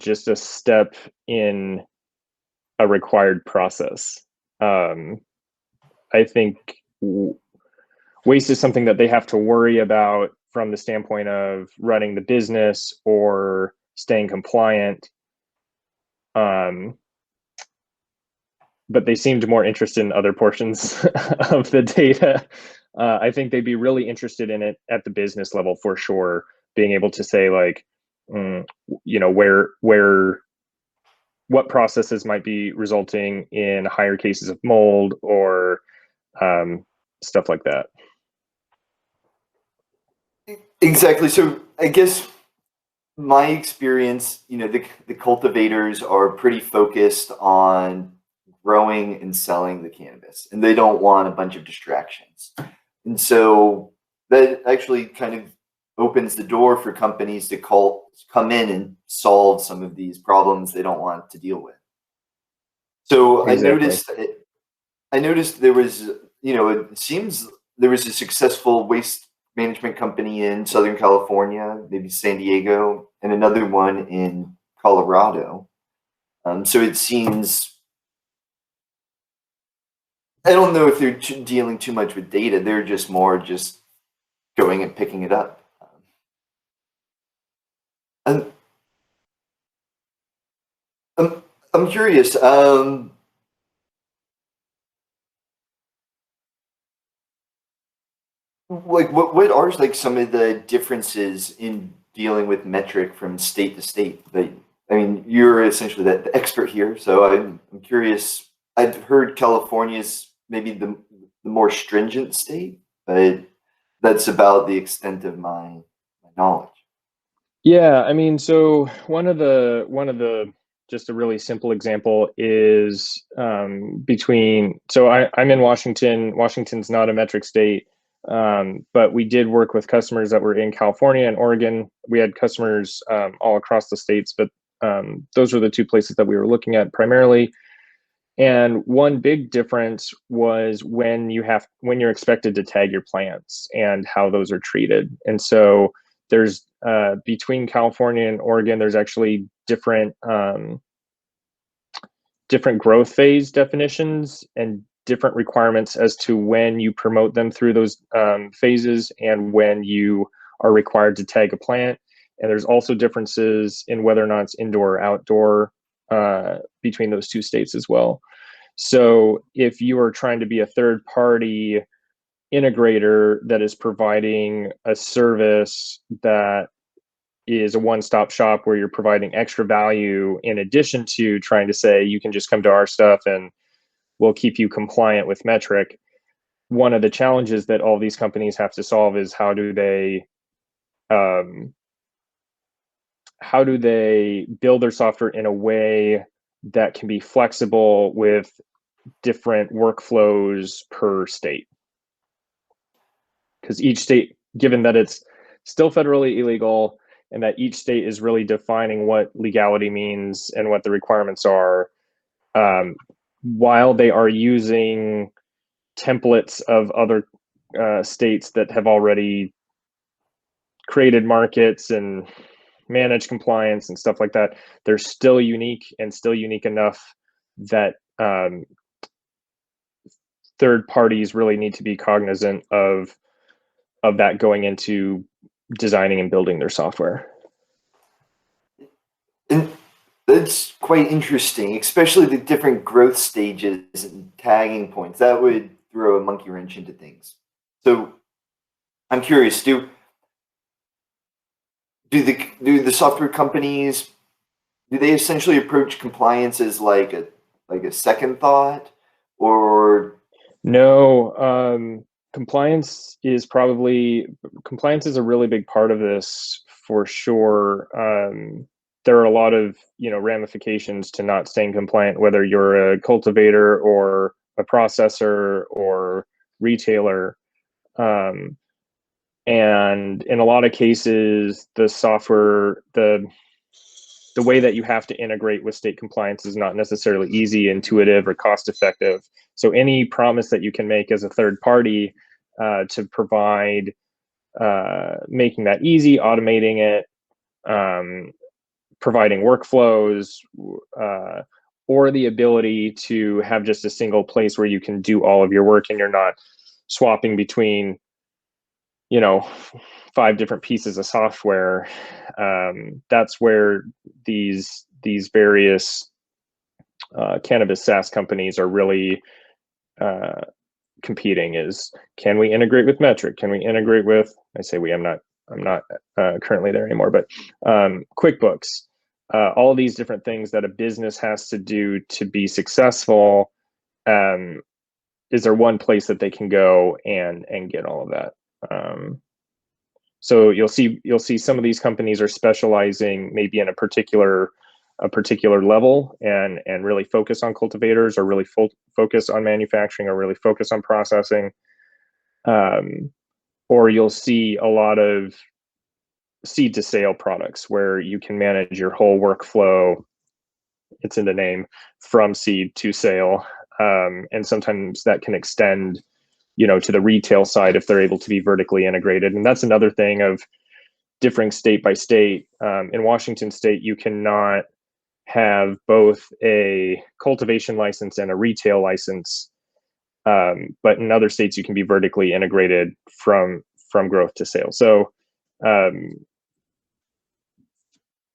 just a step in a required process. I think waste is something that they have to worry about from the standpoint of running the business or staying compliant. But they seemed more interested in other portions of the data. I think they'd be really interested in it at the business level for sure, being able to say like, you know, what processes might be resulting in higher cases of mold or stuff like that. Exactly. So I guess my experience, you know, the cultivators are pretty focused on growing and selling the cannabis, and they don't want a bunch of distractions. And so that actually kind of opens the door for companies to come in and solve some of these problems they don't want to deal with. So Exactly. I noticed there was, you know, it seems there was a successful waste management company in Southern California, maybe San Diego, and another one in Colorado. So it seems, I don't know if they're dealing too much with data. They're just more just going and picking it up. And I'm curious. Like what are like some of the differences in dealing with metric from state to state? Like, I mean, you're essentially the expert here, so I'm curious. I've heard California's maybe the more stringent state, but that's about the extent of my knowledge. Yeah, I mean, so one of the just a really simple example is I'm in Washington. Washington's not a metric state, but we did work with customers that were in California and Oregon. We had customers all across the states, but those were the two places that we were looking at primarily. And one big difference was when you're expected to tag your plants and how those are treated. And so there's between California and Oregon, there's actually different growth phase definitions and different requirements as to when you promote them through those phases and when you are required to tag a plant. And there's also differences in whether or not it's indoor or outdoor between those two states as well. So if you are trying to be a third party integrator that is providing a service that is a one-stop shop where you're providing extra value in addition to trying to say you can just come to our stuff and we'll keep you compliant with metric, one of the challenges that all these companies have to solve is how do they build their software in a way that can be flexible with different workflows per state? Because each state, given that it's still federally illegal and that each state is really defining what legality means and what the requirements are, while they are using templates of other states that have already created markets and managed compliance and stuff like that, they're still unique and still unique enough that third parties really need to be cognizant of that going into designing and building their software. And that's quite interesting, especially the different growth stages and tagging points. That would throw a monkey wrench into things. So I'm curious, do the software companies, do they essentially approach compliance as like a second thought, or No, compliance is a really big part of this for sure. There are a lot of ramifications to not staying compliant, whether you're a cultivator or a processor or retailer. And in a lot of cases, the software, the way that you have to integrate with state compliance is not necessarily easy, intuitive, or cost effective. So any promise that you can make as a third party to provide making that easy, automating it, providing workflows, or the ability to have just a single place where you can do all of your work and you're not swapping between, 5 different pieces of software. That's where these various cannabis SaaS companies are really competing. Is, can we integrate with Metric? Can we integrate with, I say we, I'm not currently there anymore, but QuickBooks, all of these different things that a business has to do to be successful. Is there one place that they can go and get all of that? So you'll see some of these companies are specializing maybe in a particular level and really focus on cultivators, or really focus on manufacturing, or really focus on processing. Or you'll see a lot of seed to sale products where you can manage your whole workflow. It's in the name, from seed to sale. And sometimes that can extend, to the retail side if they're able to be vertically integrated. And that's another thing of differing state by state. In Washington state, you cannot have both a cultivation license and a retail license. But in other states, you can be vertically integrated from growth to sale. So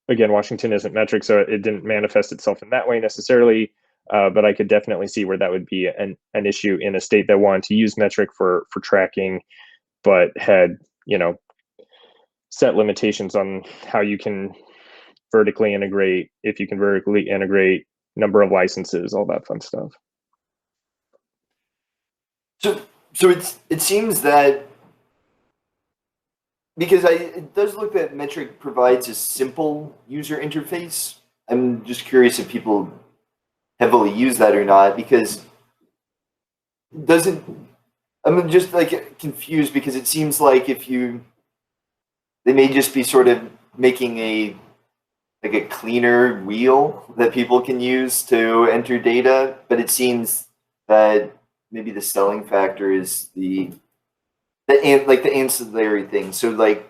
again, Washington isn't Metric, so it didn't manifest itself in that way necessarily. But I could definitely see where that would be an issue in a state that wanted to use Metric for tracking, but had, set limitations on how you can vertically integrate, if you can vertically integrate, number of licenses, all that fun stuff. So it seems that, because it does look that Metric provides a simple user interface. I'm just curious if people heavily use that or not, because I'm just like confused, because it seems like they may just be sort of making a cleaner wheel that people can use to enter data, but it seems that maybe the selling factor is the ancillary things. So like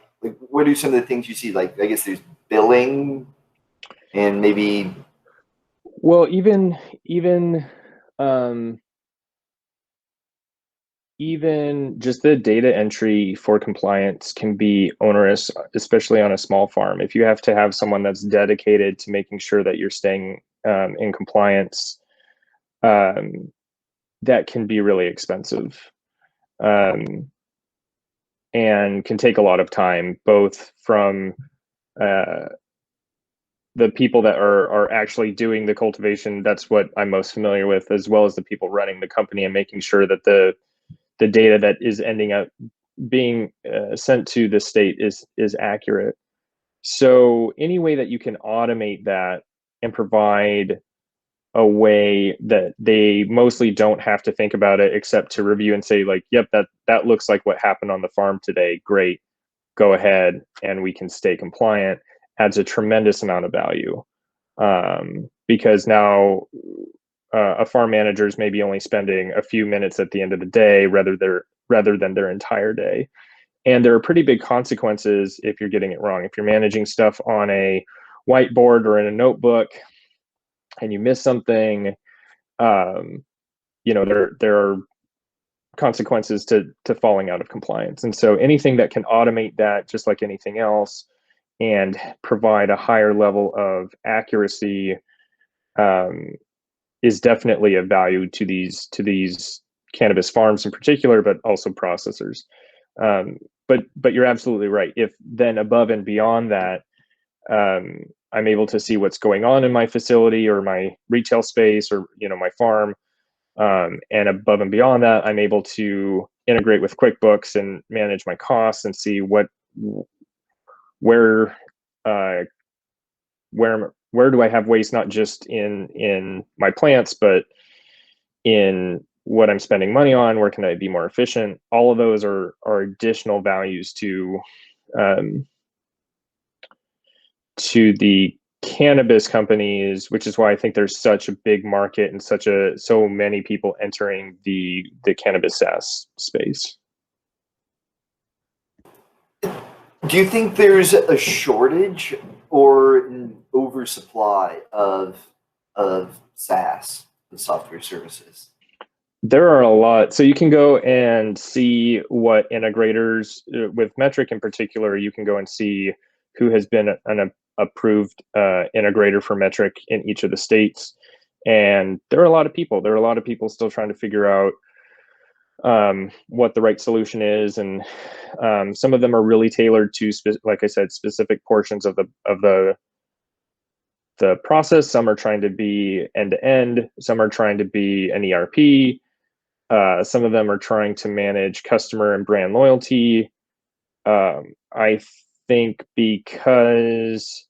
what are some of the things you see? Like, I guess there's billing and maybe. Well, even just the data entry for compliance can be onerous, especially on a small farm. If you have to have someone that's dedicated to making sure that you're staying in compliance, that can be really expensive, and can take a lot of time, both from the people that are actually doing the cultivation. That's what I'm most familiar with, as well as the people running the company and making sure that the data that is ending up being sent to the state is accurate. So any way that you can automate that and provide a way that they mostly don't have to think about it, except to review and say, like, yep, that looks like what happened on the farm today, great, go ahead and we can stay compliant, adds a tremendous amount of value. Because now a farm manager is maybe only spending a few minutes at the end of the day rather than their entire day. And there are pretty big consequences if you're getting it wrong. If you're managing stuff on a whiteboard or in a notebook and you miss something, there are consequences to falling out of compliance. And so anything that can automate that, just like anything else, and provide a higher level of accuracy, is definitely of value to these cannabis farms in particular, but also processors. But you're absolutely right. If then above and beyond that, I'm able to see what's going on in my facility or my retail space or my farm, and above and beyond that, I'm able to integrate with QuickBooks and manage my costs and see where do I have waste, not just in my plants, but in what I'm spending money on. Where can I be more efficient? All of those are additional values to the cannabis companies, which is why I think there's such a big market and so many people entering the cannabis SaaS space. Do you think there's a shortage, or oversupply of SaaS, the software services? There are a lot. So you can go and see what integrators, with Metric in particular, you can go and see who has been an approved integrator for Metric in each of the states. And there are a lot of people. There are a lot of people still trying to figure out what the right solution is, and some of them are really tailored to, like I said, specific portions of the process. Some are trying to be end to end. Some are trying to be an ERP. Some of them are trying to manage customer and brand loyalty. I think because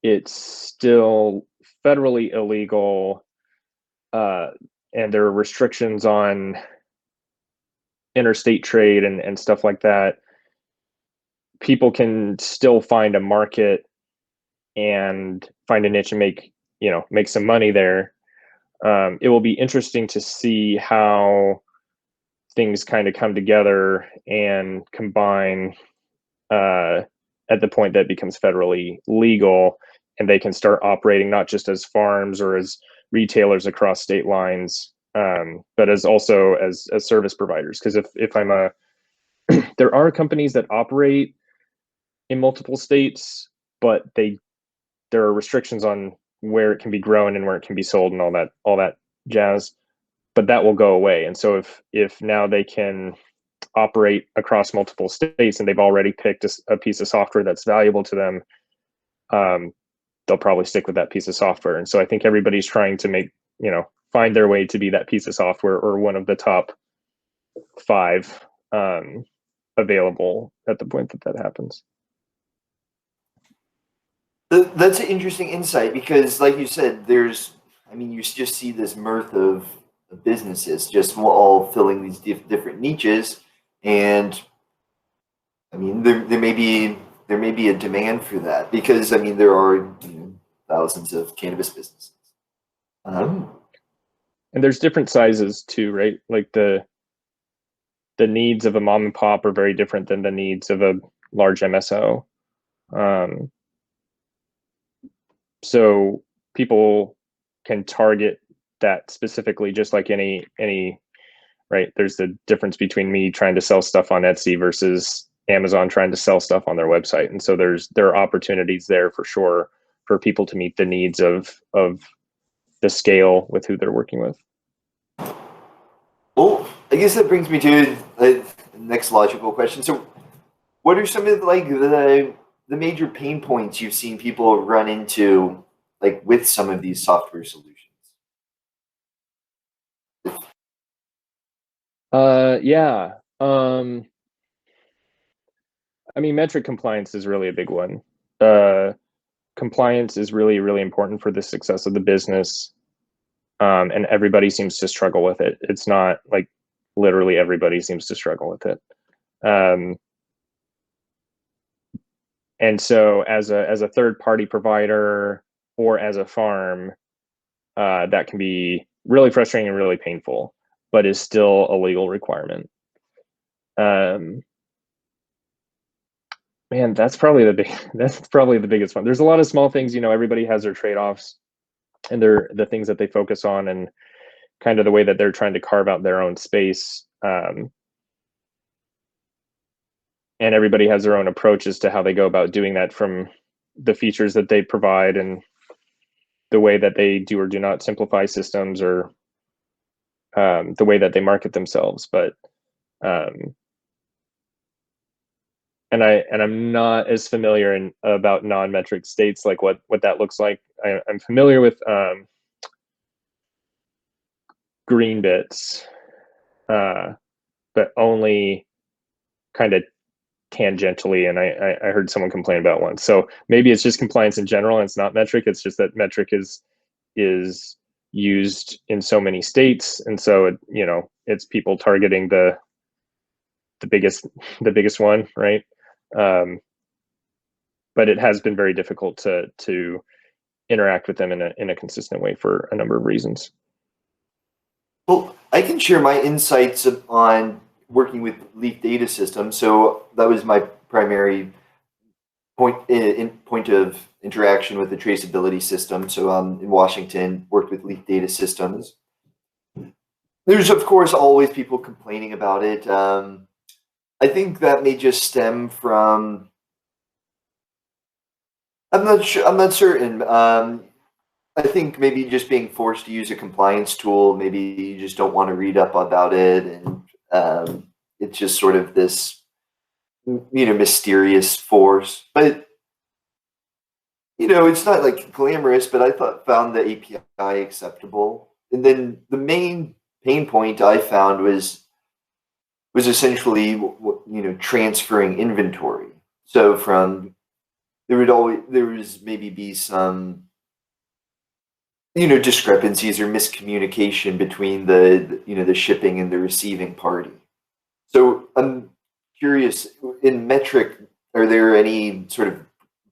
it's still federally illegal, and there are restrictions on interstate trade and stuff like that, people can still find a market and find a niche and make some money there. It will be interesting to see how things kind of come together and combine at the point that becomes federally legal, and they can start operating not just as farms or as retailers across state lines, but as also as service providers. Because if I'm a there are companies that operate in multiple states, but there are restrictions on where it can be grown and where it can be sold and all that jazz. But that will go away. And so if now they can operate across multiple states and they've already picked a piece of software that's valuable to them, they'll probably stick with that piece of software. And so I think everybody's trying to find their way to be that piece of software or one of the top 5 available at the point that happens. That's an interesting insight because, like you said, you just see this mirth of businesses just all filling these different niches, and there may be a demand for that because there are thousands of cannabis businesses. And there's different sizes too, right? Like the needs of a mom and pop are very different than the needs of a large MSO. So people can target that specifically, just like any right. There's the difference between me trying to sell stuff on Etsy versus Amazon trying to sell stuff on their website. And so there are opportunities there for sure for people to meet the needs of the scale with who they're working with. Well, I guess that brings me to the next logical question. So what are some of the major pain points you've seen people run into with some of these software solutions? Yeah. Metric compliance is really a big one. Compliance is really, really important for the success of the business. And everybody seems to struggle with it. It's not like literally everybody seems to struggle with it. And so as a third party provider or as a farm, that can be really frustrating and really painful, but is still a legal requirement. Man, that's probably the biggest one. There's a lot of small things, everybody has their trade-offs and they're the things that they focus on and kind of the way that they're trying to carve out their own space. And everybody has their own approaches to how they go about doing that, from the features that they provide and the way that they do or do not simplify systems, or the way that they market themselves. But and I'm not as familiar about non-metric states, like what that looks like. I'm familiar with green bits, but only kind of tangentially, and I heard someone complain about one. So maybe it's just compliance in general and it's not metric. It's just that metric is used in so many states, and so it's people targeting the biggest one, right? But it has been very difficult to interact with them in a consistent way for a number of reasons. Well, I can share my insights on working with Leaf Data Systems. So that was my primary point of interaction with the traceability system. So in Washington, worked with Leaf Data Systems. There's of course always people complaining about it. I think that may just stem from, I'm not sure, I'm not certain. I think maybe just being forced to use a compliance tool, maybe you just don't want to read up about it, and it's just sort of this, mysterious force. But it's not like glamorous. But I found the API acceptable, and then the main pain point I found was essentially transferring inventory. So there was maybe be some discrepancies or miscommunication between the shipping and the receiving party. So I'm curious, in metric, are there any sort of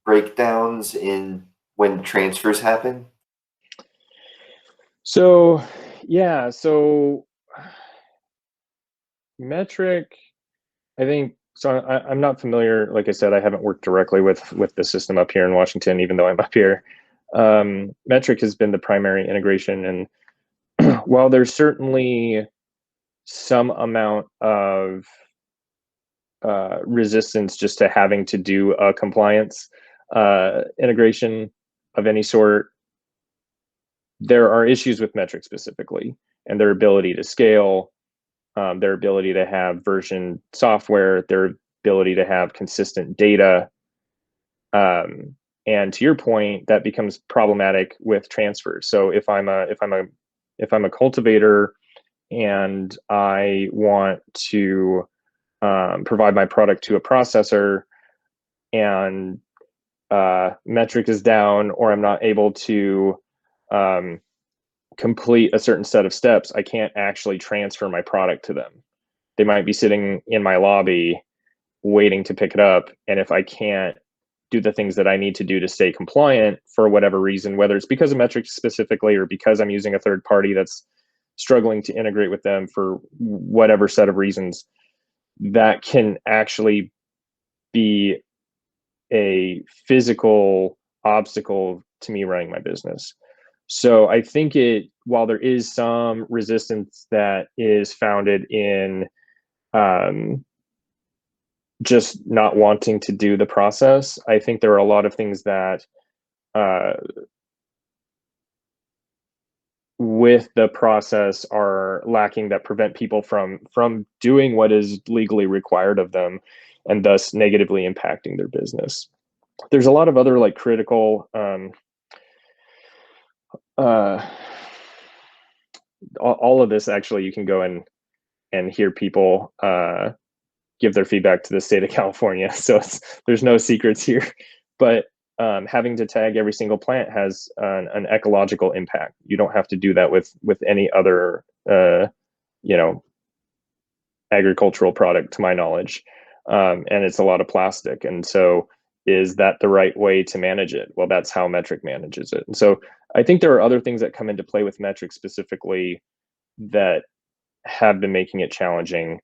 breakdowns in when transfers happen? So yeah, so metric, I think so. I'm not familiar. Like I said, I haven't worked directly with the system up here in Washington, even though I'm up here. Metric has been the primary integration, and while there's certainly some amount of resistance just to having to do a compliance integration of any sort, there are issues with metric specifically and their ability to scale, their ability to have version software, their ability to have consistent data. And to your point, that becomes problematic with transfers. So if I'm a cultivator and I want to provide my product to a processor, and metric is down, or I'm not able to complete a certain set of steps, I can't actually transfer my product to them. They might be sitting in my lobby waiting to pick it up. And if I can't do the things that I need to do to stay compliant for whatever reason, whether it's because of metrics specifically or because I'm using a third party that's struggling to integrate with them for whatever set of reasons, that can actually be a physical obstacle to me running my business. So I think while there is some resistance that is founded in just not wanting to do the process, I think there are a lot of things that with the process are lacking that prevent people from doing what is legally required of them, and thus negatively impacting their business. There's a lot of other like critical all of this, actually, you can go and hear people give their feedback to the state of California. So there's no secrets here, but having to tag every single plant has an ecological impact. You don't have to do that with any other agricultural product, to my knowledge, and it's a lot of plastic. And so, is that the right way to manage it? Well, that's how metric manages it. And so I think there are other things that come into play with metric specifically that have been making it challenging.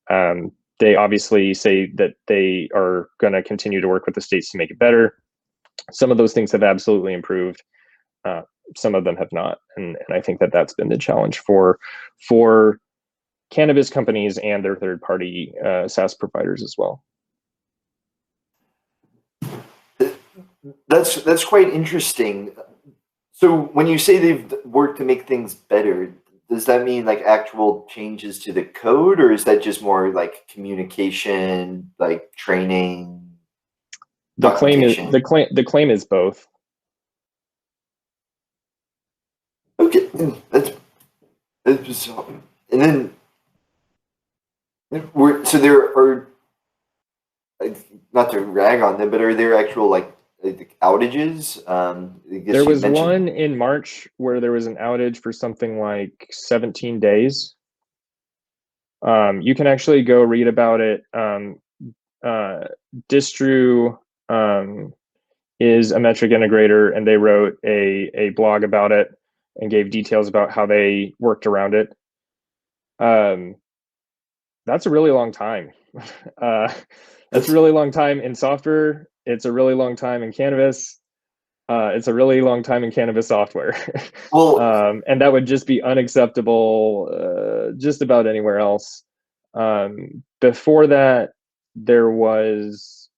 They obviously say that they are going to continue to work with the states to make it better. Some of those things have absolutely improved. Some of them have not. And I think that that's been the challenge for cannabis companies and their third-party SaaS providers as well. That's quite interesting. So when you say they've worked to make things better, does that mean like actual changes to the code, or is that just more like communication, like training? The claim is both. Okay, that's bizarre. And then so there are, not to rag on them, but are there actual like outages? I guess There you was mentioned one in March where there was an outage for something like 17 days. You can actually go read about it. Distru is a metric integrator, and they wrote a blog about it and gave details about how they worked around it. That's a really long time. That's a really long time in software. it's a really long time in cannabis. It's a really long time in cannabis software. Well, And that would just be unacceptable just about anywhere else. Before that, there was,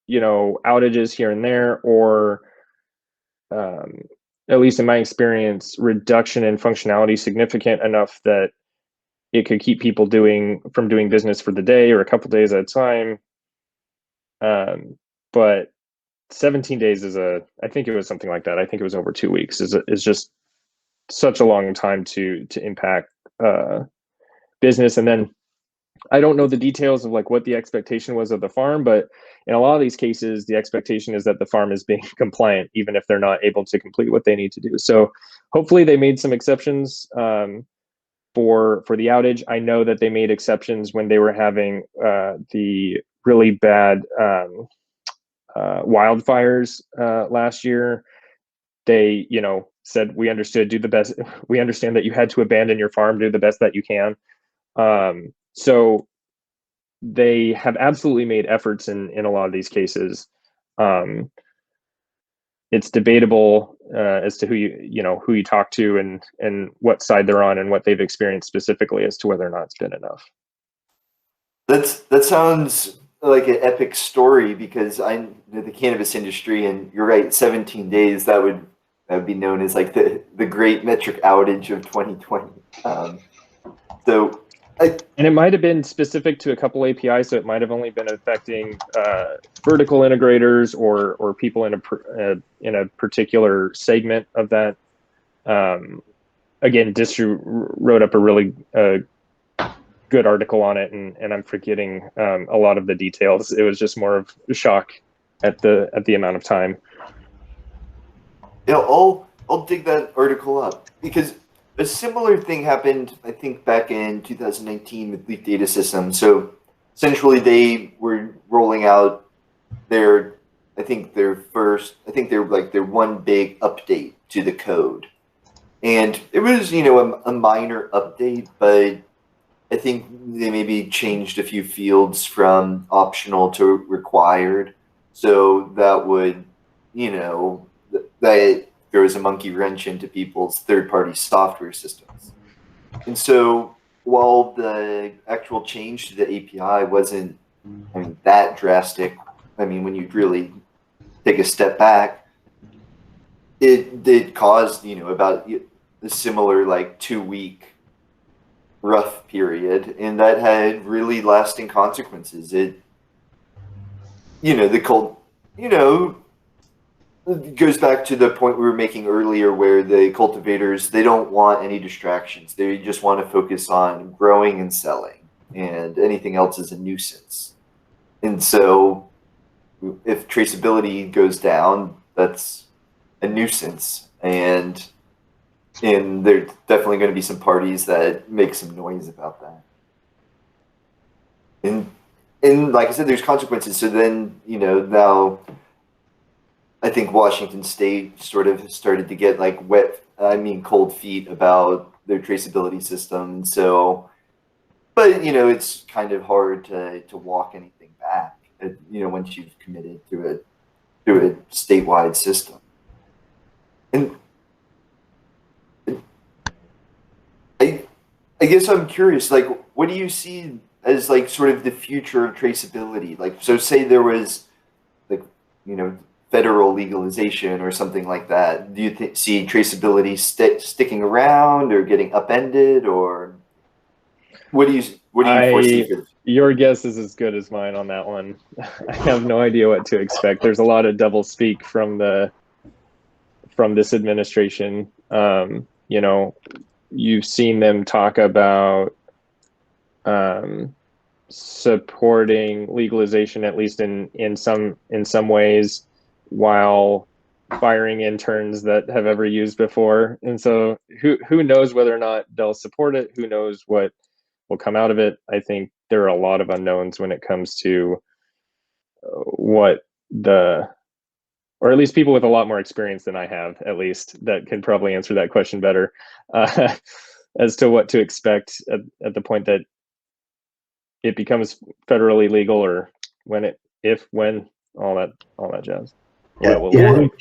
outages here and there, or um, at least in my experience, reduction in functionality significant enough that it could keep people from doing business for the day or a couple days at a time. But 17 days I think it was something like that. I think it was over 2 weeks is just such a long time to impact business. And then I don't know the details of like what the expectation was of the farm, but in a lot of these cases, the expectation is that the farm is being compliant, even if they're not able to complete what they need to do. So hopefully they made some exceptions for the outage. I know that they made exceptions when they were having the really bad wildfires last year. They, said, we understood, do the best. We understand that you had to abandon your farm, do the best that you can. So they have absolutely made efforts in a lot of these cases. It's debatable as to who you talk to and what side they're on and what they've experienced specifically as to whether or not it's been enough. that sounds like an epic story, because I know the cannabis industry, and you're right, 17 days, that would be known as like the great metric outage of 2020. So And it might have been specific to a couple APIs, so it might have only been affecting vertical integrators or people in a particular segment of that. Again, Distru wrote up a really good article on it, and I'm forgetting a lot of the details. It was just more of a shock at the amount of time. yeah, I'll dig that article up, because a similar thing happened, I think, back in 2019 with Leak Data Systems. So essentially, they were rolling out their, I think their one big update to the code, and it was a minor update, but I think they maybe changed a few fields from optional to required, so that would that throws a monkey wrench into people's third-party software systems. And so while the actual change to the API wasn't, that drastic, when you really take a step back, it did cause, about a similar like 2 week rough period, and that had really lasting consequences. It, the cold, it goes back to the point we were making earlier, where the cultivators, they don't want any distractions. They just want to focus on growing and selling, and anything else is a nuisance. And so if traceability goes down, that's a nuisance. And there's definitely going to be some parties that make some noise about that. And like I said, there's consequences. So then, now I think Washington State sort of started to get like cold feet about their traceability system. So, but it's kind of hard to walk anything back, once you've committed to a statewide system. And I guess I'm curious, like, what do you see as like sort of the future of traceability? Like, so say there was like, federal legalization or something like that. Do you see traceability sticking around or getting upended, or what do you foresee for Your guess is as good as mine on that one. I have no idea what to expect. There's a lot of double speak from this administration. You've seen them talk about supporting legalization, at least in some ways, while firing interns that have ever used before. And so who knows whether or not they'll support it? Who knows what will come out of it? I think there are a lot of unknowns when it comes to what or at least people with a lot more experience than I have, at least, that can probably answer that question better, as to what to expect at the point that it becomes federally legal, or when all that jazz. Yeah, Well, yeah. I think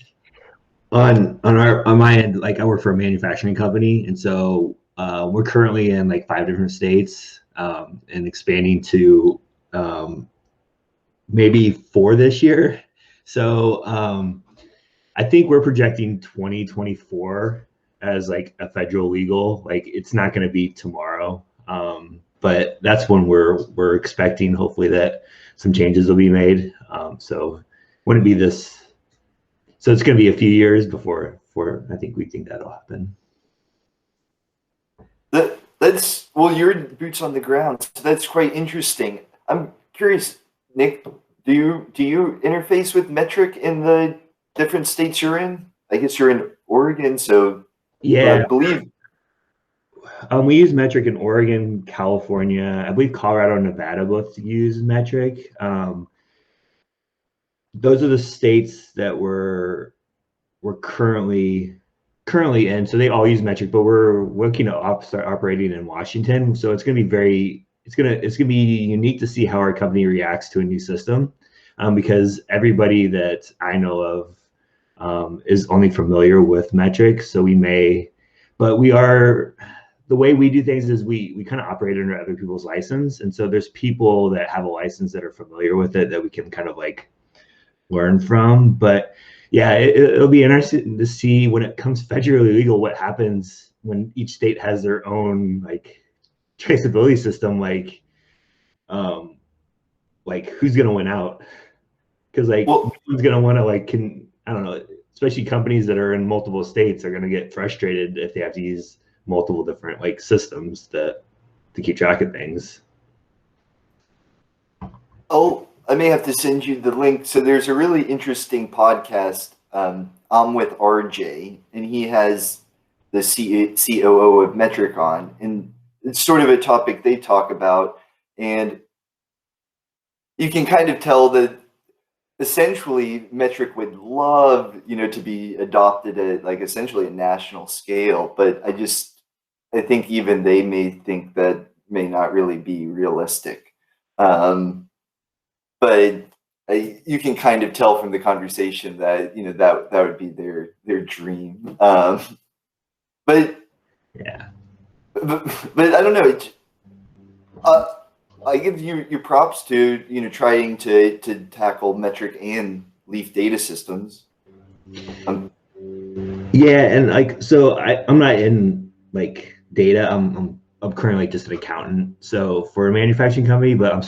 on my end, like I work for a manufacturing company, and so we're currently in like 5 different states, and expanding to maybe 4 this year. So I think we're projecting 2024 as like a federal legal. Like it's not going to be tomorrow, but that's when we're expecting hopefully that some changes will be made. So wouldn't be this. So it's going to be a few years before I think we think that'll happen. That's well, you're boots on the ground, so that's quite interesting. I'm curious, Nick, do you interface with metric in the different states you're in? I guess you're in Oregon, so I Yeah, believe. we use metric in Oregon, California. I believe Colorado and Nevada both use metric. Those are the states that we're currently in. So they all use metric, but we're looking to start operating in Washington. So it's going to be it's going to be unique to see how our company reacts to a new system, because everybody that I know of is only familiar with metric. So the way we do things is we kind of operate under other people's license, and so there's people that have a license that are familiar with it that we can kind of like learn from. But yeah, it'll be interesting to see when it comes federally legal what happens when each state has their own like traceability system. Like who's gonna win out? Because like no Well, one's gonna want to like I don't know. Especially companies that are in multiple states are gonna get frustrated if they have to use multiple different like systems to keep track of things. oh, I may have to send you the link. So there's a really interesting podcast. I'm with RJ, and he has the COO of Metric on, and it's sort of a topic they talk about, and you can kind of tell that essentially Metric would love, to be adopted at like essentially a national scale, but I think even they may think that may not really be realistic. But you can kind of tell from the conversation that that would be their dream. But, Yeah. but I don't know. Uh, I give you your props to trying to tackle metric and leaf data systems. Yeah, and like so I'm not in like data. I'm currently just an accountant. So for a manufacturing company, but I'm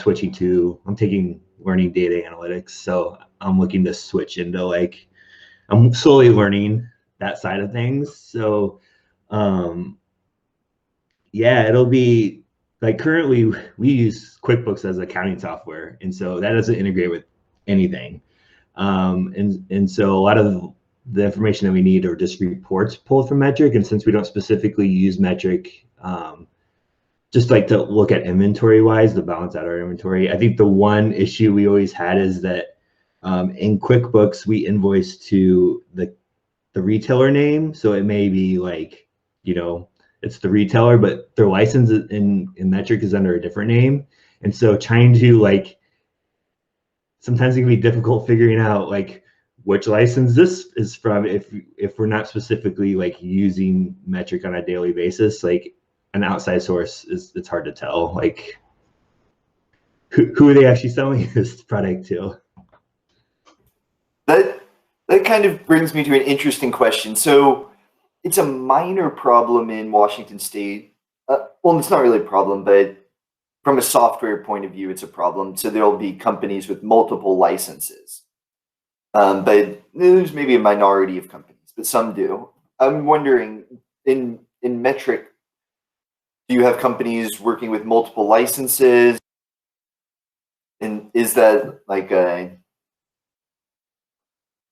taking learning data analytics. So I'm looking to switch into like I'm slowly learning that side of things. So um yeah, it'll be like currently we use QuickBooks as accounting software, and so that doesn't integrate with anything. And so a lot of the information that we need are just reports pulled from metric, and since we don't specifically use metric, just like to look at inventory wise to balance out our inventory. I think the one issue we always had is that in QuickBooks we invoice to the retailer name, so it may be like it's the retailer, but their license in metric is under a different name, and so trying to like sometimes it can be difficult figuring out like which license this is from if we're not specifically like using metric on a daily basis. Like an outside source it's hard to tell like who are they actually selling this product to. That that kind of brings me to an interesting question. So it's a minor problem in Washington State. Well, it's not really a problem, but from a software point of view, it's a problem. So there'll be companies with multiple licenses, but there's maybe a minority of companies, but some do. I'm wondering, in metric, do you have companies working with multiple licenses, and is that like a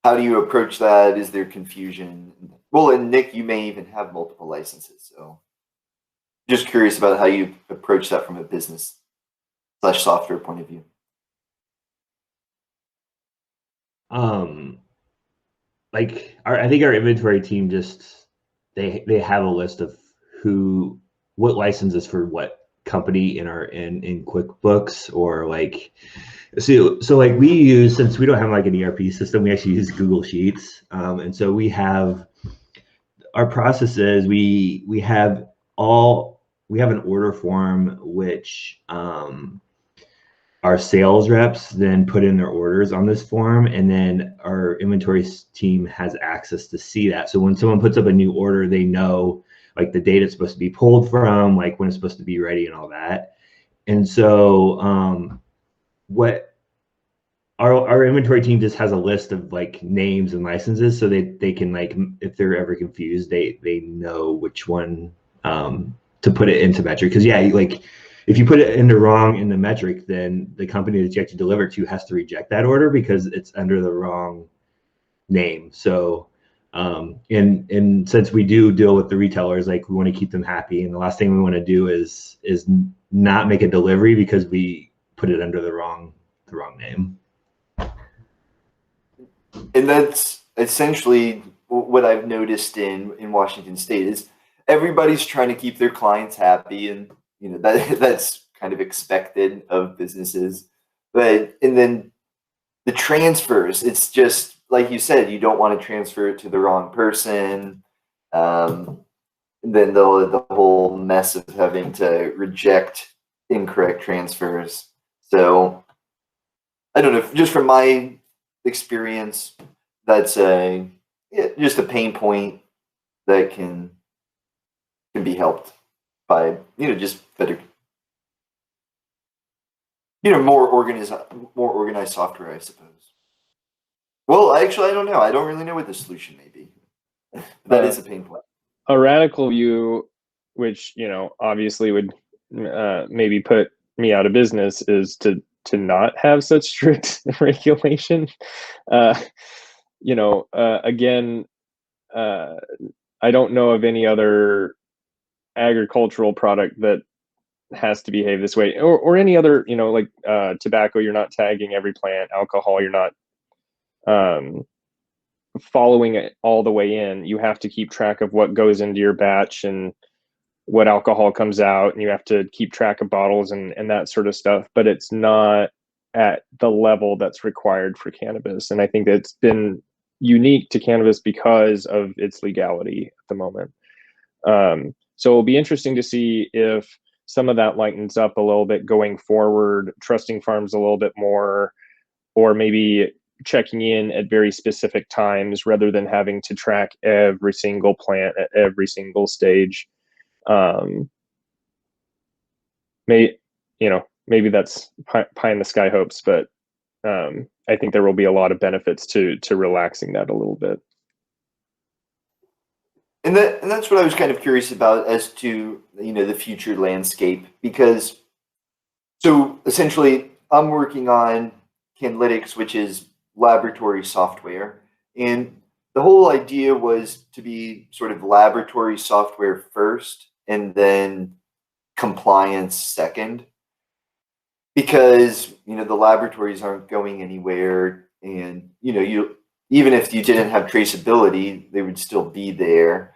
how do you approach that? Is there confusion? Well, and Nick, you may even have multiple licenses, so just curious about how you approach that from a business slash software point of view. um like I think our inventory team just they have a list of what licenses for what company in QuickBooks, or like, so like we use, since we don't have like an ERP system, we actually use Google Sheets. And so we have our processes, we have an order form, which our sales reps then put in their orders on this form, and then our inventory team has access to see that. So when someone puts up a new order, they know like the date it's supposed to be pulled from, like when it's supposed to be ready and all that. And so what our inventory team just has a list of like names and licenses, so they can, like, if they're ever confused, they know which one to put it into metric. Because yeah, like if you put it in the metric, then the company that you actually deliver to has to reject that order because it's under the wrong name. So and since we do deal with the retailers, like, we want to keep them happy, and the last thing we want to do is not make a delivery because we put it under the wrong name. And that's essentially what I've noticed in Washington State is everybody's trying to keep their clients happy, and that's kind of expected of businesses. But and then the transfers, it's just like you said, you don't want to transfer it to the wrong person. And then the whole mess of having to reject incorrect transfers. So I don't know, just from my experience, that's just a pain point that can be helped by just better, more organized software, I suppose. Well, actually, I don't know. I don't really know what the solution may be. That is a pain point. A radical view, which obviously would maybe put me out of business, is to not have such strict regulation. Again, I don't know of any other agricultural product that has to behave this way, or any other, like tobacco. You're not tagging every plant. Alcohol, you're not following it all the way in. You have to keep track of what goes into your batch and what alcohol comes out, and you have to keep track of bottles and that sort of stuff. But it's not at the level that's required for cannabis. And I think that's been unique to cannabis because of its legality at the moment. So it'll be interesting to see if some of that lightens up a little bit going forward, trusting farms a little bit more, or maybe checking in at very specific times rather than having to track every single plant at every single stage. Maybe that's pie in the sky hopes, but I think there will be a lot of benefits to relaxing that a little bit. And that's what I was kind of curious about as to the future landscape, because so essentially I'm working on Canlytics, which is laboratory software, and the whole idea was to be sort of laboratory software first and then compliance second, because the laboratories aren't going anywhere, and even if you didn't have traceability, they would still be there.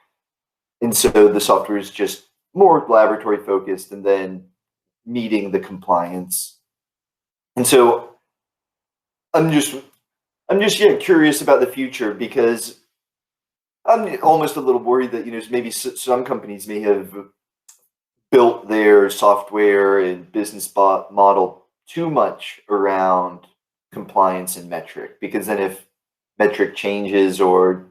And so the software is just more laboratory focused and then meeting the compliance. And so I'm just curious about the future, because I'm almost a little worried that maybe some companies may have built their software and business model too much around compliance and metric, because then if metric changes or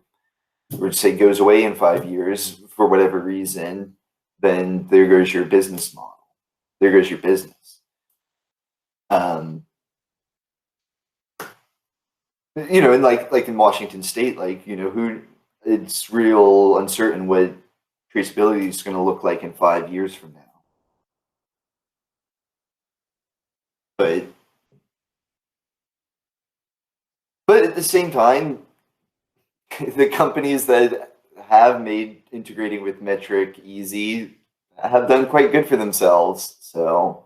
say goes away in 5 years for whatever reason, then there goes your business model. There goes your business. And like in Washington State, it's real uncertain what traceability is going to look like in 5 years from now. But at the same time, the companies that have made integrating with metric easy have done quite good for themselves. So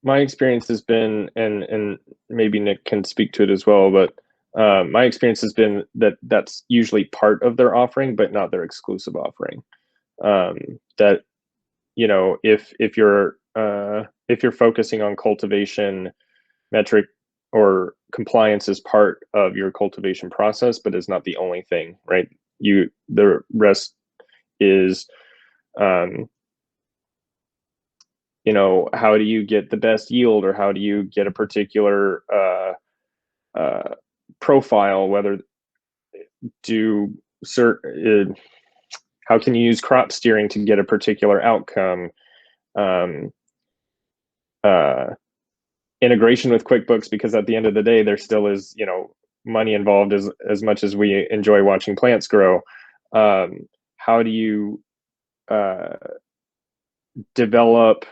my experience has been, and maybe Nick can speak to it as well, but my experience has been that that's usually part of their offering, but not their exclusive offering. That if you're focusing on cultivation, metric or compliance is part of your cultivation process, but is not the only thing, right? The rest is, how do you get the best yield, or how do you get a particular profile, whether how can you use crop steering to get a particular outcome, integration with QuickBooks, because at the end of the day, there still is, money involved as much as we enjoy watching plants grow. How do you develop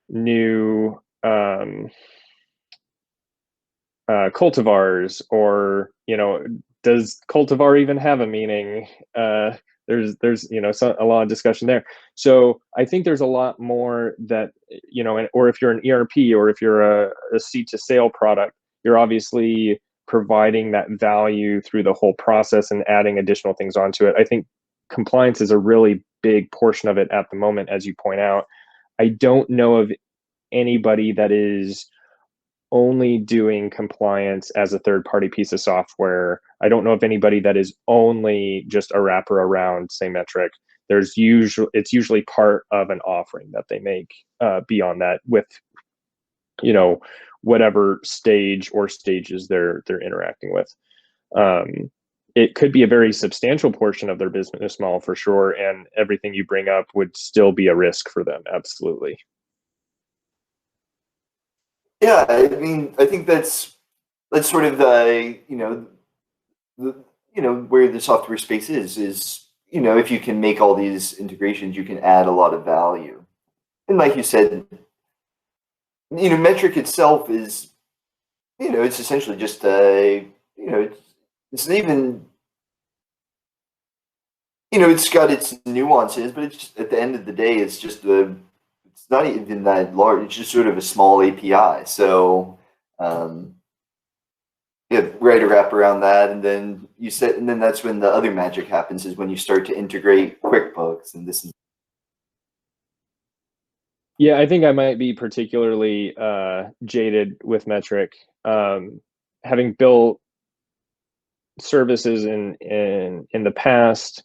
new cultivars, or does cultivar even have a meaning? There's a lot of discussion there. So I think there's a lot more that, or if you're an ERP, or if you're a seed to sale product, you're obviously providing that value through the whole process and adding additional things onto it. I think compliance is a really big portion of it at the moment, as you point out. I don't know of anybody that is only doing compliance as a third-party piece of software. I don't know of anybody that is only just a wrapper around, say, metric. It's usually part of an offering that they make beyond that, with whatever stage or stages they're interacting with. It could be a very substantial portion of their business model for sure, and everything you bring up would still be a risk for them. Absolutely. Yeah, I mean, I think that's sort of where the software space is, if you can make all these integrations, you can add a lot of value. And like you said, metric itself is, it's essentially just it's even, it's got its nuances, but it's just, at the end of the day, it's just it's not even that large. It's just sort of a small API. So, write a wrap around that, and then that's when the other magic happens, is when you start to integrate QuickBooks, and this is. Yeah, I think I might be particularly jaded with metric, having built services in the past.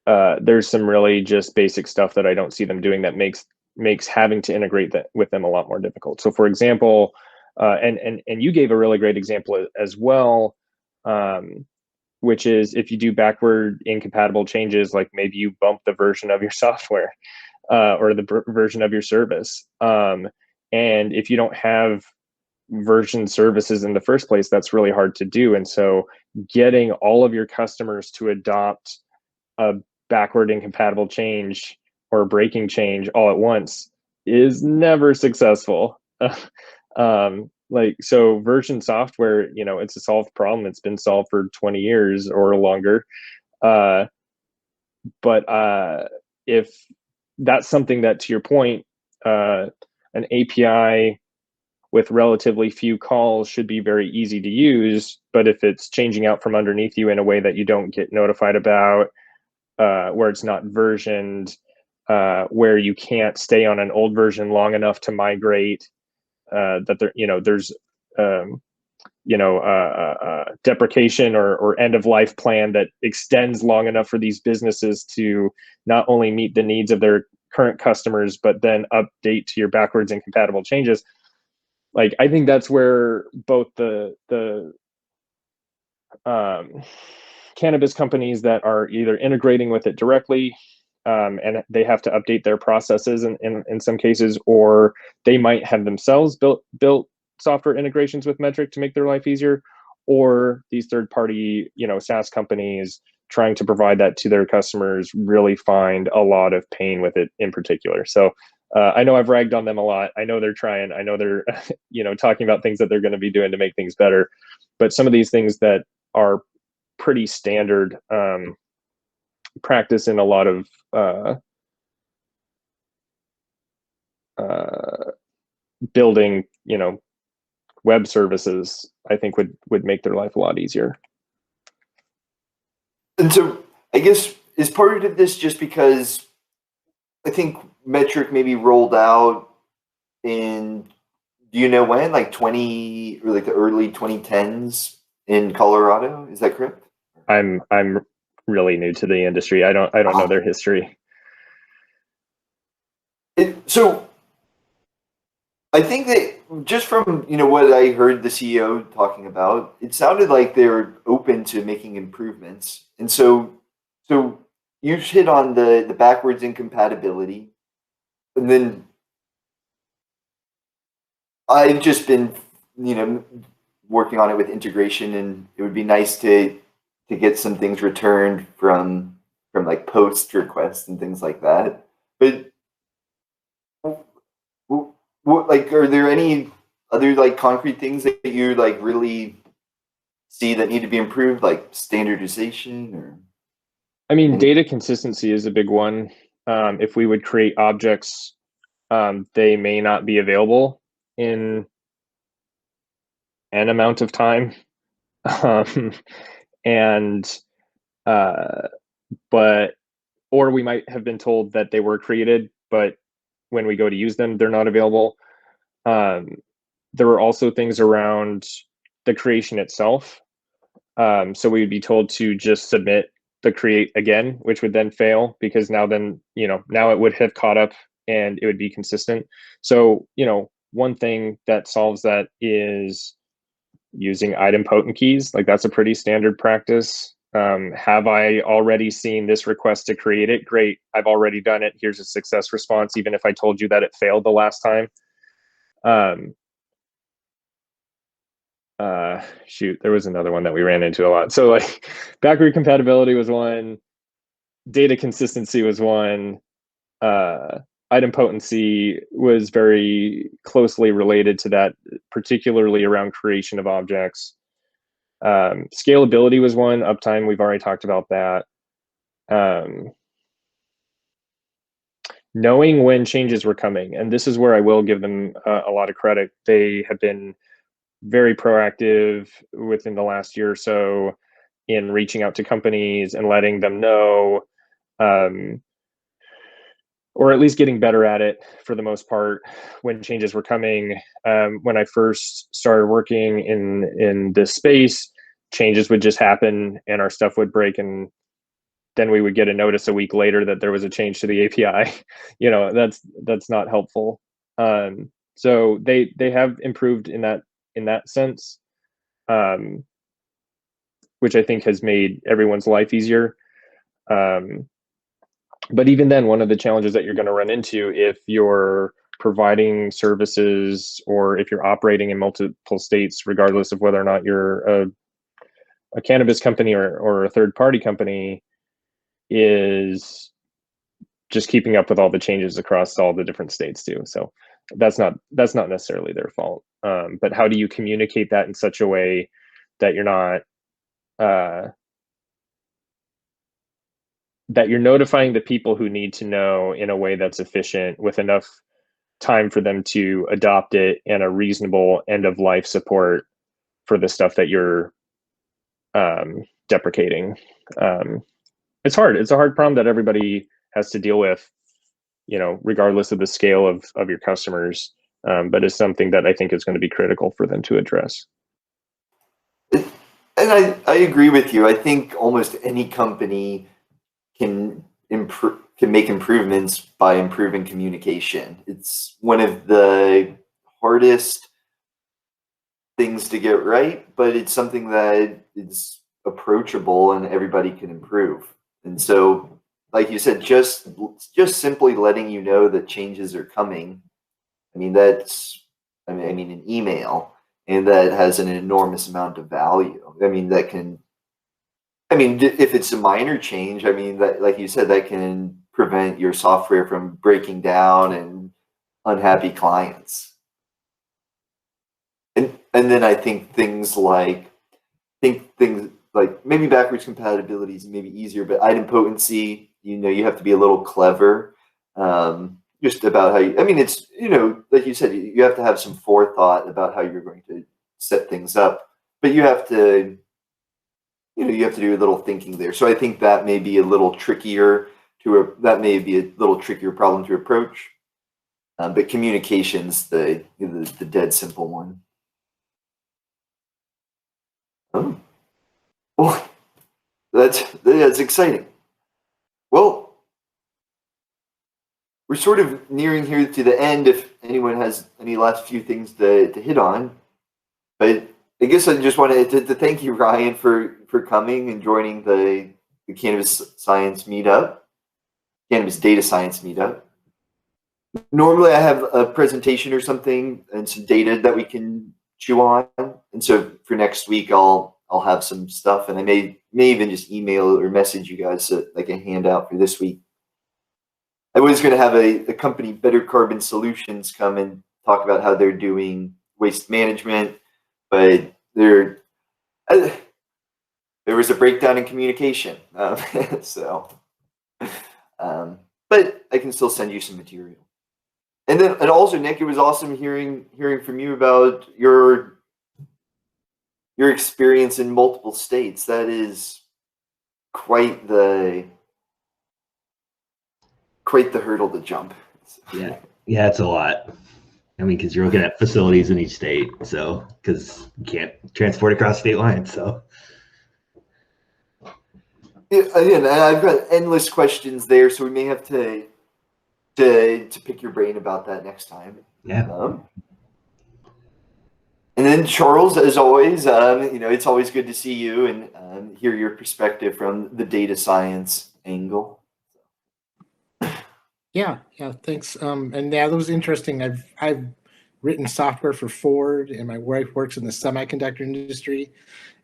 There's some really just basic stuff that I don't see them doing that makes having to integrate that with them a lot more difficult. So, for example, and you gave a really great example as well, which is if you do backward incompatible changes, like maybe you bump the version of your software or the version of your service, and if you don't have version services in the first place, that's really hard to do. And so getting all of your customers to adopt a backward incompatible change or breaking change all at once is never successful. So version software, it's a solved problem. It's been solved for 20 years or longer. But if that's something that, to your point, an API with relatively few calls should be very easy to use. But if it's changing out from underneath you in a way that you don't get notified about, where it's not versioned, where you can't stay on an old version long enough to migrate, that there's deprecation or end of life plan that extends long enough for these businesses to not only meet the needs of their current customers, but then update to your backwards incompatible changes. Like, I think that's where both the cannabis companies that are either integrating with it directly, and they have to update their processes in some cases, or they might have themselves built software integrations with metric to make their life easier, or these third-party SaaS companies trying to provide that to their customers really find a lot of pain with it in particular. So I know I've ragged on them a lot. I know they're trying. I know they're talking about things that they're going to be doing to make things better. But some of these things that are pretty standard practice in a lot of building, web services, I think would make their life a lot easier. And so I guess is part of this just because I think metric maybe rolled out in, do you know when, like the early 2010s in Colorado? Is that correct? I'm really new to the industry. I don't know their history. So I think that just from what I heard the CEO talking about, it sounded like they're open to making improvements. And so you hit on the backwards incompatibility, and then I've just been working on it with integration, and it would be nice to get some things returned from like post requests and things like that. But what, like, are there any other like concrete things that you like really see that need to be improved, like standardization or? I mean, data consistency is a big one. If we would create objects, they may not be available in an amount of time. And but or we might have been told that they were created, but when we go to use them, they're not available. There were also things around the creation itself. So we would be told to just submit the create again, which would then fail because now it would have caught up and it would be consistent. So, one thing that solves that is using idempotent keys. Like that's a pretty standard practice. Have I already seen this request to create it? Great, I've already done it. Here's a success response, even if I told you that it failed the last time. Shoot, there was another one that we ran into a lot. So like backward compatibility was one, data consistency was one, idempotency was very closely related to that, particularly around creation of objects. Scalability was one. Uptime, we've already talked about that. Knowing when changes were coming, and this is where I will give them a lot of credit. They have been very proactive within the last year or so in reaching out to companies and letting them know, or at least getting better at it for the most part when changes were coming. When I first started working in this space, changes would just happen and our stuff would break, and then we would get a notice a week later that there was a change to the API. That's not helpful. So they have improved in that sense, which I think has made everyone's life easier. But even then, one of the challenges that you're going to run into if you're providing services or if you're operating in multiple states, regardless of whether or not you're a cannabis company or a third-party company, is just keeping up with all the changes across all the different states too. So that's not necessarily their fault. But how do you communicate that in such a way that you're not that you're notifying the people who need to know in a way that's efficient with enough time for them to adopt it and a reasonable end of life support for the stuff that you're deprecating. It's hard. It's a hard problem that everybody has to deal with, regardless of the scale of your customers. But it's something that I think is going to be critical for them to address. And I agree with you. I think almost any company can make improvements by improving communication. It's one of the hardest things to get right, but it's something that is approachable and everybody can improve. And so, like you said, just simply letting you know that changes are coming. I mean, an email, and that has an enormous amount of value. If it's a minor change, that, like you said, that can prevent your software from breaking down and unhappy clients. And then I think things like maybe backwards compatibility is maybe easier, but idempotency, you have to be a little clever, just about how you. It's like you said, you have to have some forethought about how you're going to set things up, but you have to do a little thinking there. So I think that may be a little trickier that may be a little trickier problem to approach. But communication's the dead simple one. Oh, well, that's exciting. Well, we're sort of nearing here to the end. If anyone has any last few things to hit on, but I guess I just wanted to thank you, Ryan, for coming and joining the Cannabis Science meetup, Cannabis Data Science meetup. Normally I have a presentation or something and some data that we can chew on. And so for next week, I'll have some stuff, and I may even just email or message you guys like a handout for this week. I was going to have a company, Better Carbon Solutions, come and talk about how they're doing waste management, but there was a breakdown in communication. But I can still send you some material. And also, Nick, it was awesome hearing from you about your experience in multiple states. That is quite the hurdle to jump. Yeah, it's a lot. I mean, because you're looking at facilities in each state, so because you can't transport across state lines, so. Yeah, again, I've got endless questions there, so we may have to pick your brain about that next time. Yeah. And then Charles, as always, it's always good to see you and hear your perspective from the data science angle. Yeah, thanks. And yeah, that was interesting. I've written software for Ford, and my wife works in the semiconductor industry.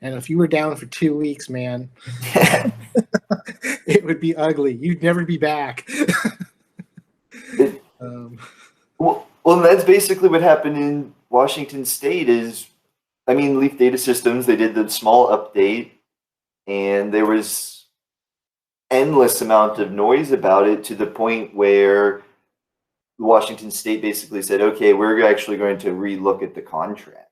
And if you were down for 2 weeks, man, it would be ugly. You'd never be back. Well, that's basically what happened in Washington State. Leaf Data Systems, they did the small update, and there was endless amount of noise about it, to the point where Washington State basically said, okay, we're actually going to relook at the contract.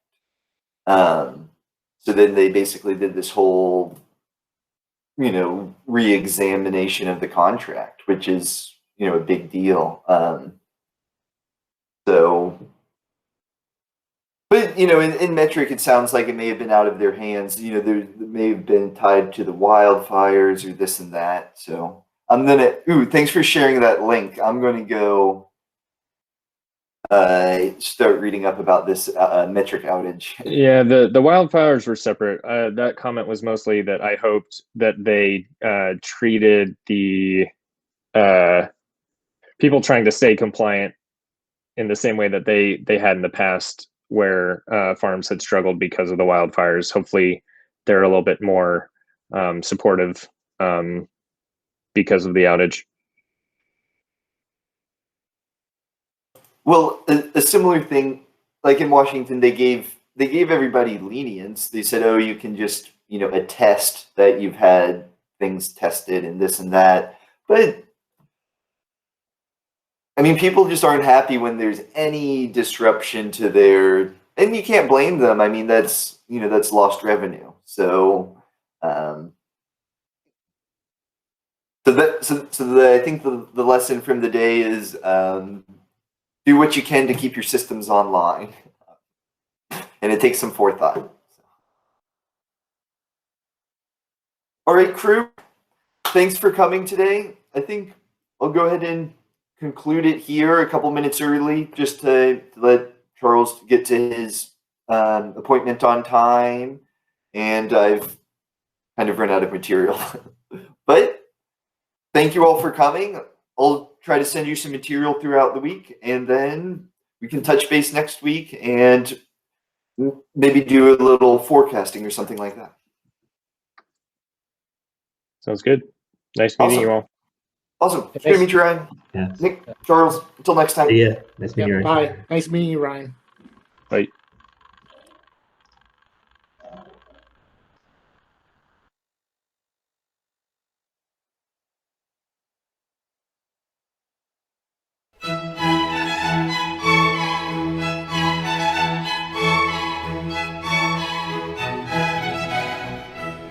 So then they basically did this whole, re-examination of the contract, which is, a big deal. But, in Metric, it sounds like it may have been out of their hands. They may have been tied to the wildfires or this and that. So I'm thanks for sharing that link. I'm going to go start reading up about this Metric outage. Yeah, the wildfires were separate. That comment was mostly that I hoped that they treated the people trying to stay compliant in the same way that they had in the past, where farms had struggled because of the wildfires. Hopefully they're a little bit more supportive because of the outage. Well, a similar thing, like in Washington, they gave everybody lenience. They said, oh, you can just, attest that you've had things tested and this and that. But people just aren't happy when there's any disruption to their, and you can't blame them. That's, that's lost revenue. So, I think the lesson from the day is, do what you can to keep your systems online. And it takes some forethought. All right, crew, thanks for coming today. I think I'll go ahead and conclude it here a couple minutes early, just to let Charles get to his appointment on time. And I've kind of run out of material. But thank you all for coming. I'll try to send you some material throughout the week, and then we can touch base next week and maybe do a little forecasting or something like that. Sounds good. Nice meeting you all. Awesome. Good to meet you, Ryan. Yeah. Nick, Charles, until next time. Yeah, nice meeting you, Ryan. Bye. Nice meeting you, Ryan. Bye.